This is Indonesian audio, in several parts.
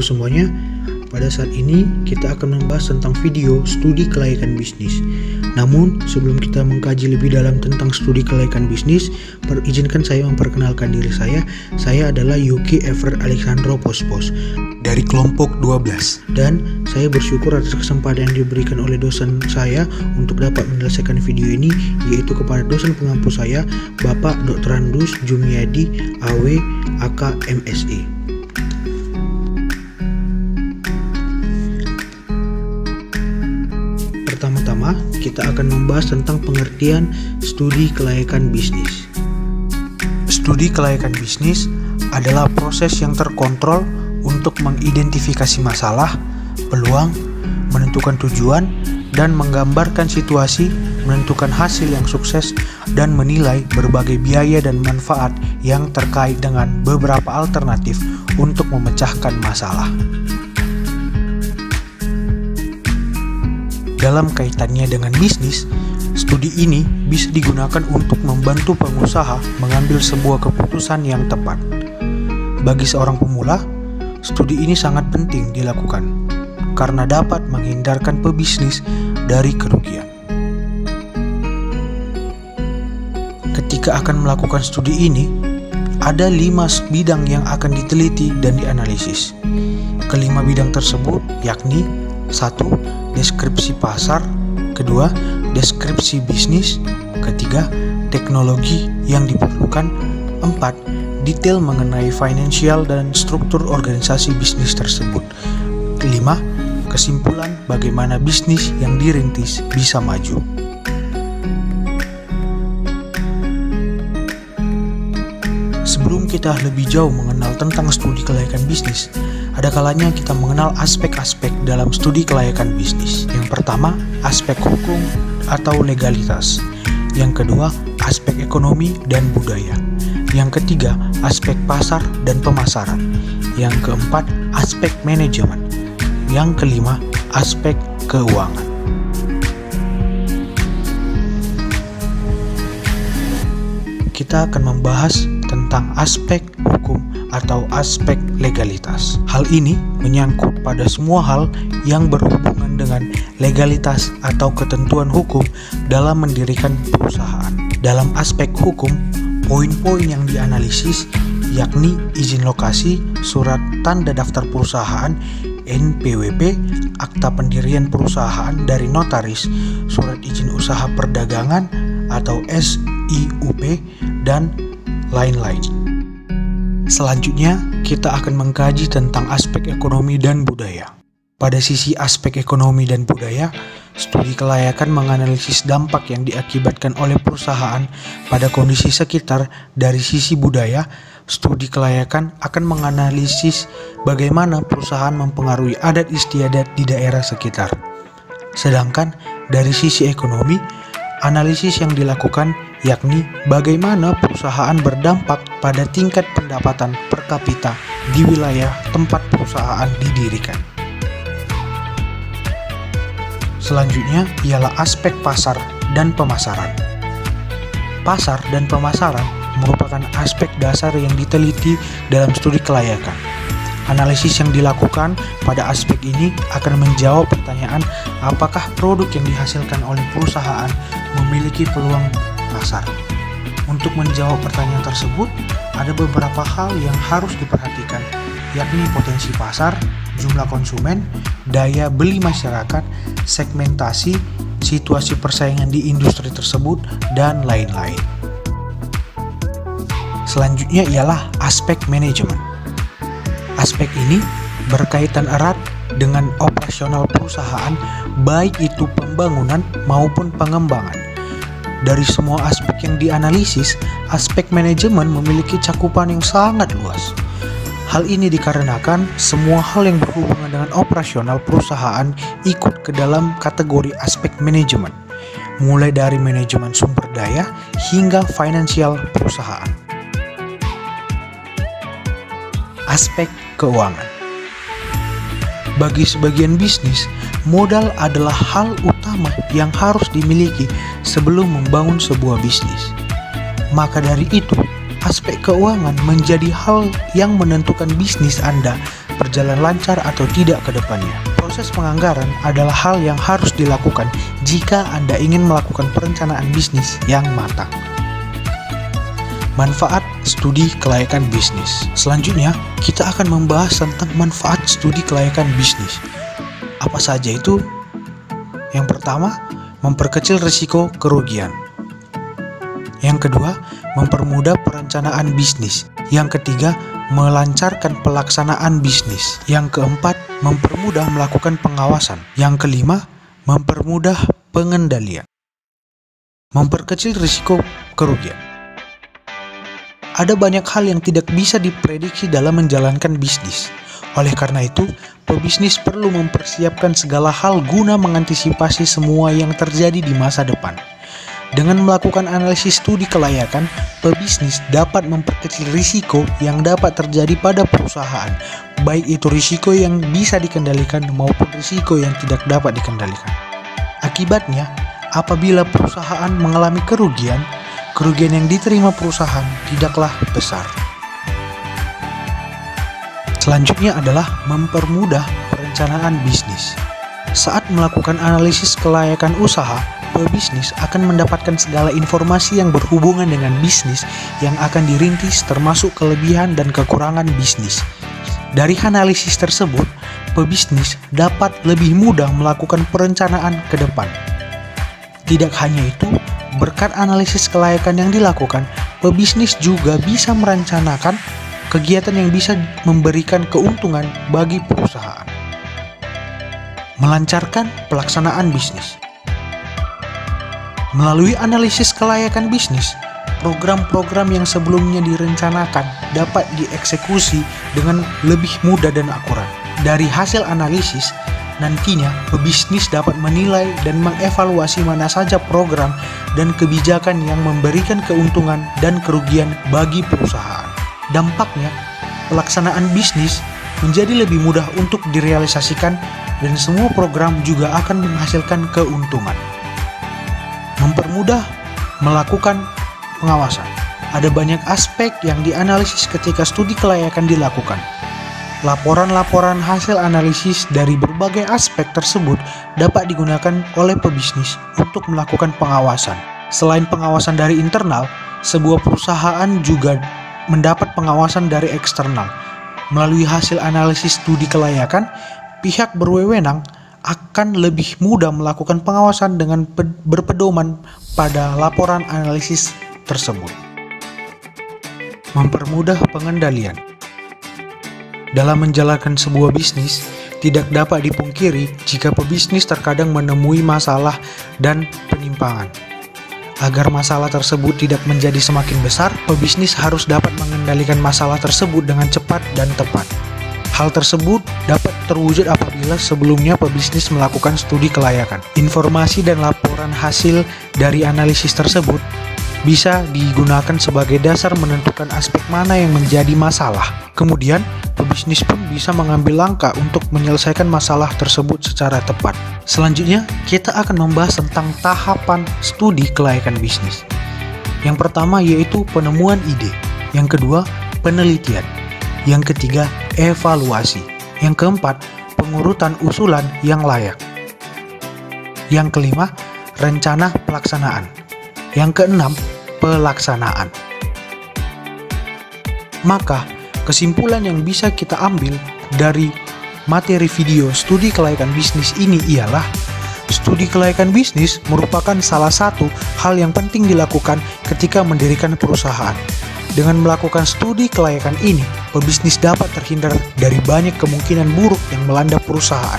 Halo semuanya, pada saat ini kita akan membahas tentang video studi kelayakan bisnis. Namun sebelum kita mengkaji lebih dalam tentang studi kelayakan bisnis, izinkan saya memperkenalkan diri saya. Saya adalah Yuki Everett Alexandro Pospos dari kelompok 12. Dan saya bersyukur atas kesempatan yang diberikan oleh dosen saya untuk dapat menyelesaikan video ini, yaitu kepada dosen pengampu saya, Bapak Dr. Andus Jumiadi, AW, AK, MSI. Pertama-tama, kita akan membahas tentang pengertian studi kelayakan bisnis. Studi kelayakan bisnis adalah proses yang terkontrol untuk mengidentifikasi masalah, peluang, menentukan tujuan, dan menggambarkan situasi, menentukan hasil yang sukses, dan menilai berbagai biaya dan manfaat yang terkait dengan beberapa alternatif untuk memecahkan masalah. Dalam kaitannya dengan bisnis, studi ini bisa digunakan untuk membantu pengusaha mengambil sebuah keputusan yang tepat. Bagi seorang pemula, studi ini sangat penting dilakukan karena dapat menghindarkan pebisnis dari kerugian. Ketika akan melakukan studi ini, ada 5 bidang yang akan diteliti dan dianalisis. Kelima bidang tersebut yakni 1. Deskripsi pasar, kedua, deskripsi bisnis, ketiga, teknologi yang diperlukan, 4, detail mengenai finansial dan struktur organisasi bisnis tersebut, 5, kesimpulan bagaimana bisnis yang dirintis bisa maju. Sebelum kita lebih jauh mengenal tentang studi kelayakan bisnis, ada kalanya kita mengenal aspek-aspek dalam studi kelayakan bisnis. Yang pertama, aspek hukum atau legalitas. Yang kedua, aspek ekonomi dan budaya. Yang ketiga, aspek pasar dan pemasaran. Yang keempat, aspek manajemen. Yang kelima, aspek keuangan. Kita akan membahas tentang aspek hukum atau aspek legalitas. Hal ini menyangkut pada semua hal yang berhubungan dengan legalitas atau ketentuan hukum dalam mendirikan perusahaan. Dalam aspek hukum, poin-poin yang dianalisis yakni izin lokasi, surat tanda daftar perusahaan, NPWP, akta pendirian perusahaan dari notaris, surat izin usaha perdagangan atau SIUP, dan lain-lain. Selanjutnya, kita akan mengkaji tentang aspek ekonomi dan budaya. Pada sisi aspek ekonomi dan budaya, studi kelayakan menganalisis dampak yang diakibatkan oleh perusahaan pada kondisi sekitar. Dari sisi budaya, studi kelayakan akan menganalisis bagaimana perusahaan mempengaruhi adat istiadat di daerah sekitar. Sedangkan dari sisi ekonomi, analisis yang dilakukan yakni bagaimana perusahaan berdampak pada tingkat pendapatan per kapita di wilayah tempat perusahaan didirikan. Selanjutnya ialah aspek pasar dan pemasaran. Pasar dan pemasaran merupakan aspek dasar yang diteliti dalam studi kelayakan. Analisis yang dilakukan pada aspek ini akan menjawab pertanyaan apakah produk yang dihasilkan oleh perusahaan memiliki peluang pasar. Untuk menjawab pertanyaan tersebut, ada beberapa hal yang harus diperhatikan, yakni potensi pasar, jumlah konsumen, daya beli masyarakat, segmentasi, situasi persaingan di industri tersebut, dan lain-lain. Selanjutnya ialah aspek manajemen. Aspek ini berkaitan erat dengan operasional perusahaan, baik itu pembangunan maupun pengembangan. Dari semua aspek yang dianalisis, aspek manajemen memiliki cakupan yang sangat luas. Hal ini dikarenakan semua hal yang berhubungan dengan operasional perusahaan ikut ke dalam kategori aspek manajemen, mulai dari manajemen sumber daya hingga finansial perusahaan. Aspek keuangan. Bagi sebagian bisnis, modal adalah hal utama yang harus dimiliki sebelum membangun sebuah bisnis. Maka dari itu, aspek keuangan menjadi hal yang menentukan bisnis Anda berjalan lancar atau tidak ke depannya. Proses penganggaran adalah hal yang harus dilakukan jika Anda ingin melakukan perencanaan bisnis yang matang. Manfaat studi kelayakan bisnis. Selanjutnya, kita akan membahas tentang manfaat studi kelayakan bisnis. Apa saja itu? Yang pertama, memperkecil risiko kerugian. Yang kedua, mempermudah perencanaan bisnis. Yang ketiga, melancarkan pelaksanaan bisnis. Yang keempat, mempermudah melakukan pengawasan. Yang kelima, mempermudah pengendalian. Memperkecil risiko kerugian. Ada banyak hal yang tidak bisa diprediksi dalam menjalankan bisnis. Oleh karena itu, pebisnis perlu mempersiapkan segala hal guna mengantisipasi semua yang terjadi di masa depan. Dengan melakukan analisis studi kelayakan, pebisnis dapat memperkecil risiko yang dapat terjadi pada perusahaan, baik itu risiko yang bisa dikendalikan maupun risiko yang tidak dapat dikendalikan. Akibatnya, apabila perusahaan mengalami kerugian yang diterima perusahaan tidaklah besar. Selanjutnya adalah mempermudah perencanaan bisnis. Saat melakukan analisis kelayakan usaha, pebisnis akan mendapatkan segala informasi yang berhubungan dengan bisnis yang akan dirintis, termasuk kelebihan dan kekurangan bisnis. Dari analisis tersebut, pebisnis dapat lebih mudah melakukan perencanaan ke depan. Tidak hanya itu, berkat analisis kelayakan yang dilakukan, pebisnis juga bisa merencanakan kegiatan yang bisa memberikan keuntungan bagi perusahaan. Melancarkan pelaksanaan bisnis. Melalui analisis kelayakan bisnis, program-program yang sebelumnya direncanakan dapat dieksekusi dengan lebih mudah dan akurat. Dari hasil analisis, nantinya pebisnis dapat menilai dan mengevaluasi mana saja program dan kebijakan yang memberikan keuntungan dan kerugian bagi perusahaan. Dampaknya, pelaksanaan bisnis menjadi lebih mudah untuk direalisasikan dan semua program juga akan menghasilkan keuntungan. Mempermudah melakukan pengawasan. Ada banyak aspek yang dianalisis ketika studi kelayakan dilakukan. Laporan-laporan hasil analisis dari berbagai aspek tersebut dapat digunakan oleh pebisnis untuk melakukan pengawasan. Selain pengawasan dari internal, sebuah perusahaan juga mendapat pengawasan dari eksternal. Melalui hasil analisis studi kelayakan, pihak berwenang akan lebih mudah melakukan pengawasan dengan berpedoman pada laporan analisis tersebut. Mempermudah pengendalian. Dalam menjalankan sebuah bisnis, tidak dapat dipungkiri jika pebisnis terkadang menemui masalah dan penyimpangan. Agar masalah tersebut tidak menjadi semakin besar, pebisnis harus dapat mengendalikan masalah tersebut dengan cepat dan tepat. Hal tersebut dapat terwujud apabila sebelumnya pebisnis melakukan studi kelayakan. Informasi dan laporan hasil dari analisis tersebut bisa digunakan sebagai dasar menentukan aspek mana yang menjadi masalah. Kemudian, pebisnis pun bisa mengambil langkah untuk menyelesaikan masalah tersebut secara tepat. Selanjutnya, kita akan membahas tentang tahapan studi kelayakan bisnis. Yang pertama yaitu penemuan ide. Yang kedua, penelitian. Yang ketiga, evaluasi. Yang keempat, pengurutan usulan yang layak. Yang kelima, rencana pelaksanaan. Yang keenam, pelaksanaan. Maka, kesimpulan yang bisa kita ambil dari materi video studi kelayakan bisnis ini ialah studi kelayakan bisnis merupakan salah satu hal yang penting dilakukan ketika mendirikan perusahaan. Dengan melakukan studi kelayakan ini, pebisnis dapat terhindar dari banyak kemungkinan buruk yang melanda perusahaan.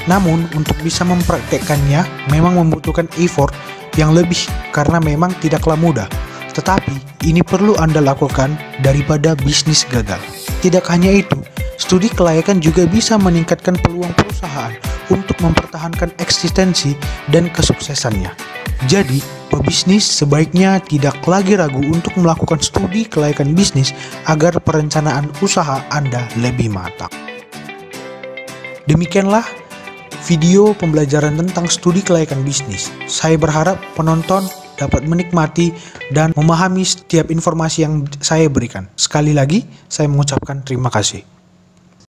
Namun, untuk bisa mempraktekkannya memang membutuhkan effort yang lebih karena memang tidaklah mudah. Tetapi, ini perlu Anda lakukan daripada bisnis gagal. Tidak hanya itu, studi kelayakan juga bisa meningkatkan peluang perusahaan untuk mempertahankan eksistensi dan kesuksesannya. Jadi, pebisnis sebaiknya tidak lagi ragu untuk melakukan studi kelayakan bisnis agar perencanaan usaha Anda lebih matang. Demikianlah video pembelajaran tentang studi kelayakan bisnis. Saya berharap penonton dapat menikmati dan memahami setiap informasi yang saya berikan. Sekali lagi, saya mengucapkan terima kasih.